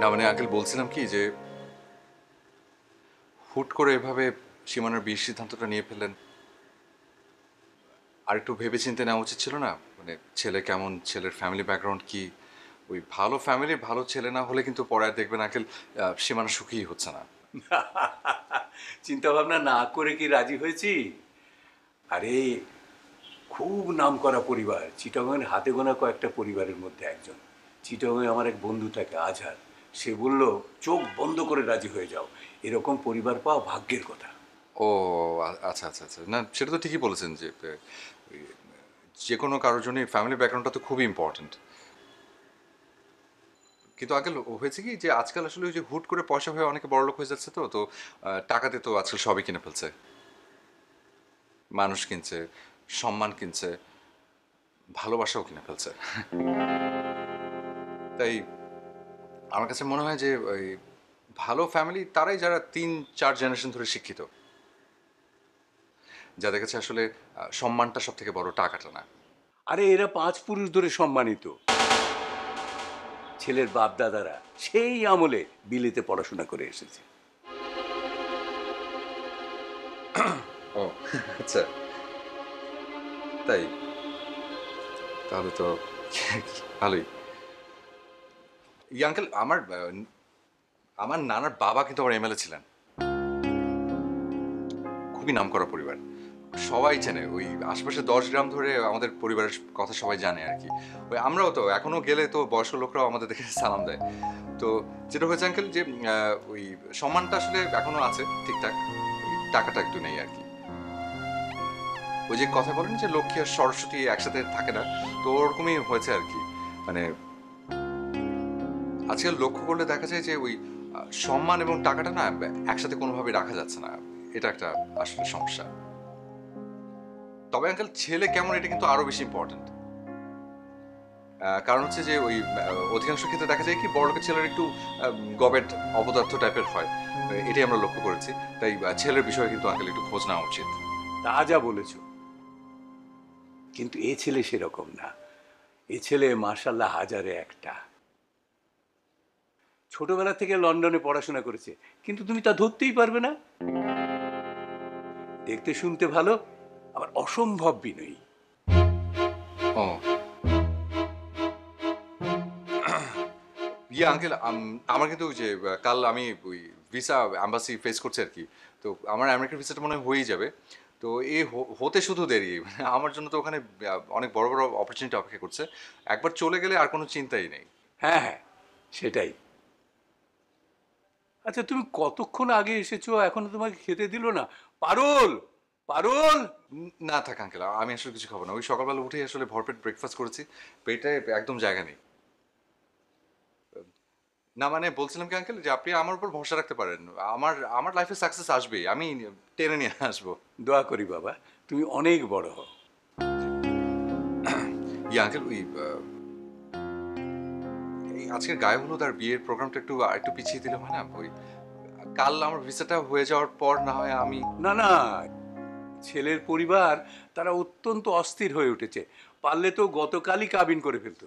না মানে আঙ্কেল বলছিলাম কি যে হুট করে এভাবে সীমানার বিয়ের সিদ্ধান্তটা নিয়ে ফেললেন। আর একটু ভেবেচিন্তে নেওয়া উচিত ছিল না? মানে ছেলে কেমন, ছেলের ফ্যামিলি ব্যাকগ্রাউন্ড কি? ওই ভালো ফ্যামিলির ভালো ছেলে না হলে কিন্তু পরে আর দেখবেন আঙ্কেল সীমানা সুখী হচ্ছে না। চিন্তা ভাবনা না করে কি রাজি হয়েছি? আরে, খুব নামকরা পরিবার, চিটাগংয়ের হাতে গোনা কয়েকটা পরিবারের মধ্যে একজন। চিটাগংয়ে আমার এক বন্ধু থাকে, আজহার। সে বলল, চোখ বন্ধ করে রাজি হয়ে যাও, এরকম পরিবার পাওয়া ভাগ্যের কথা। ও আচ্ছা আচ্ছা আচ্ছা, না সেটা তো ঠিকই বলেছেন যে ওই, যে কোনো কারোর জন্য ফ্যামিলি ব্যাকগ্রাউন্ডটা তো খুবই ইম্পর্ট্যান্ট। কিন্তু আঙ্কেল হয়েছে কি যে আজকাল আসলে ওই যে হুট করে পয়সা হয়ে অনেকে বড়লোক হয়ে যাচ্ছে, তো তো টাকাতে তো আজকাল সবই কিনে ফেলছে। মানুষ কিনছে, সম্মান কিনছে, ভালোবাসাও কিনে ফেলছে। তাই আমার কাছে মনে হয় যে ওই ভালো ফ্যামিলি তারাই যারা ৩-৪ জেনারেশন ধরে শিক্ষিত, যাদের কাছে আসলে সম্মানটা সব থেকে বড়, টাকাটা না। আরে, এরা ৫ পুরুষ ধরে সম্মানিত। ছেলের বাপ দাদারা সেই আমলে বিলেতে পড়াশোনা করে এসেছে। ও আচ্ছা, তাই তাহলে তো ভালোই। আঙ্কেল আমার আমার নানার বাবা কিন্তু আমার এমএলএ ছিলেন। খুবই নামকরা পরিবার, সবাই চেনে। ওই আশেপাশে ১০ গ্রাম ধরে আমাদের পরিবারের কথা সবাই জানে আর কি। ওই আমরাও তো এখনো গেলে তো বয়স্ক লোকরাও আমাদের দেখে সালাম দেয়। তো যেটা হয়েছে আঙ্কেল যে ওই সম্মানটা আসলে এখনো আছে ঠিকঠাক, ওই টাকাটা একটু নেই আর কি। ওই যে কথা বলেন যে লক্ষ্মী আর সরস্বতী একসাথে থাকে না, তো ওরকমই হয়েছে আর কি। মানে আজকাল লক্ষ্য করলে দেখা যায় যে ওই সম্মান এবং টাকাটা না একসাথে কোনোভাবে রাখা যাচ্ছে না। এটা একটা আসলে সমস্যা। তবে আঙ্কেল ছেলে কেমন এটা কিন্তু আরো বেশি ইম্পর্ট্যান্ট। কারণ হচ্ছে যে ওই অধিকাংশ ক্ষেত্রে দেখা যায় কি বড়লোকের ছেলেরা একটু গবেট অপদার্থ টাইপের হয়। এটাই আমরা লক্ষ্য করেছি। তাই ছেলের বিষয়ে কিন্তু আঙ্কেল একটু খোঁজ নেওয়া উচিত। তা যা বলেছ, কিন্তু এ ছেলে সেরকম না। এ ছেলে মার্শাল্লাহ হাজারে একটা। ছোটবেলা থেকে লন্ডনে পড়াশোনা করেছে, কিন্তু তুমি তা ধরতেই পারবে না। দেখতে শুনতে ভালো, আবার অসম্ভব বিনয়ী। ও আঙ্কেল আমার কিন্তু ওই যে কাল আমি ওই ভিসা অ্যাম্বাসি ফেস করছি আর কি। তো আমার আমেরিকার ভিসাটা মনে হয় হয়েই যাবে। তো এই হতে শুধু দেরি, মানে আমার জন্য তো ওখানে অনেক বড় বড় অপরচুনিটি অপেক্ষা করছে। একবার চলে গেলে আর কোনো চিন্তাই নেই। হ্যাঁ হ্যাঁ, সেটাই। আচ্ছা, তুমি কতক্ষণ আগে এসেছো, এখনো তোমাকে খেতে দিল না? পারুল, পারুল! না থাক আঙ্কেল, আমি আসলে কিছু খাবো না। ওই সকালবেলা উঠেই আসলে ভরপেট ব্রেকফাস্ট করেছি, পেটে একদম জায়গা নেই। না মানে বলছিলাম কি আঙ্কেল যে আপনি আমার উপর ভরসা রাখতে পারেন। আমার আমার লাইফে সাকসেস আসবেই, আমি টেনে নিয়ে আসবো। দোয়া করি বাবা, তুমি অনেক বড় হও। আঙ্কেল ওই এই আজকের গায়ে হলুদ আর বিয়ের প্রোগ্রামটা একটু একটু পিছিয়ে দিলে হয় না? ওই কাল আমার ভিসাটা হয়ে যাওয়ার পর না হয় আমি। না না, ছেলের পরিবার তারা অত্যন্ত অস্থির হয়ে উঠেছে। পারলে তো গতকালই কাবিন করে ফেলতো।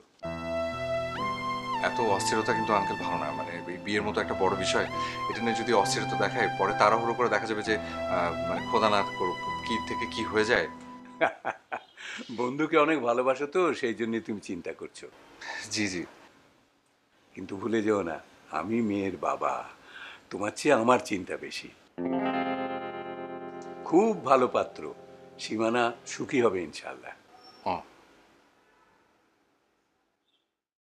এত অস্থিরতা কিন্তু আঙ্কেল ভালো না। মানে এই বিয়ের মতো একটা বড় বিষয়, এটা নিয়ে যদি অস্থিরতা দেখায় পরে তাড়াহুড়ো করে দেখা যাবে যে মানে খোদা না করুক কি থেকে কি হয়ে যায়। বন্ধুকে অনেক ভালোবাসো তো, সেই জন্য তুমি চিন্তা করছো। জি জি। কিন্তু ভুলে যেও না, আমি মেয়ের বাবা। তোমার চেয়ে আমার চিন্তা বেশি। খুব ভালো পাত্র, সীমানা সুখী হবে ইনশাল্লাহ। ও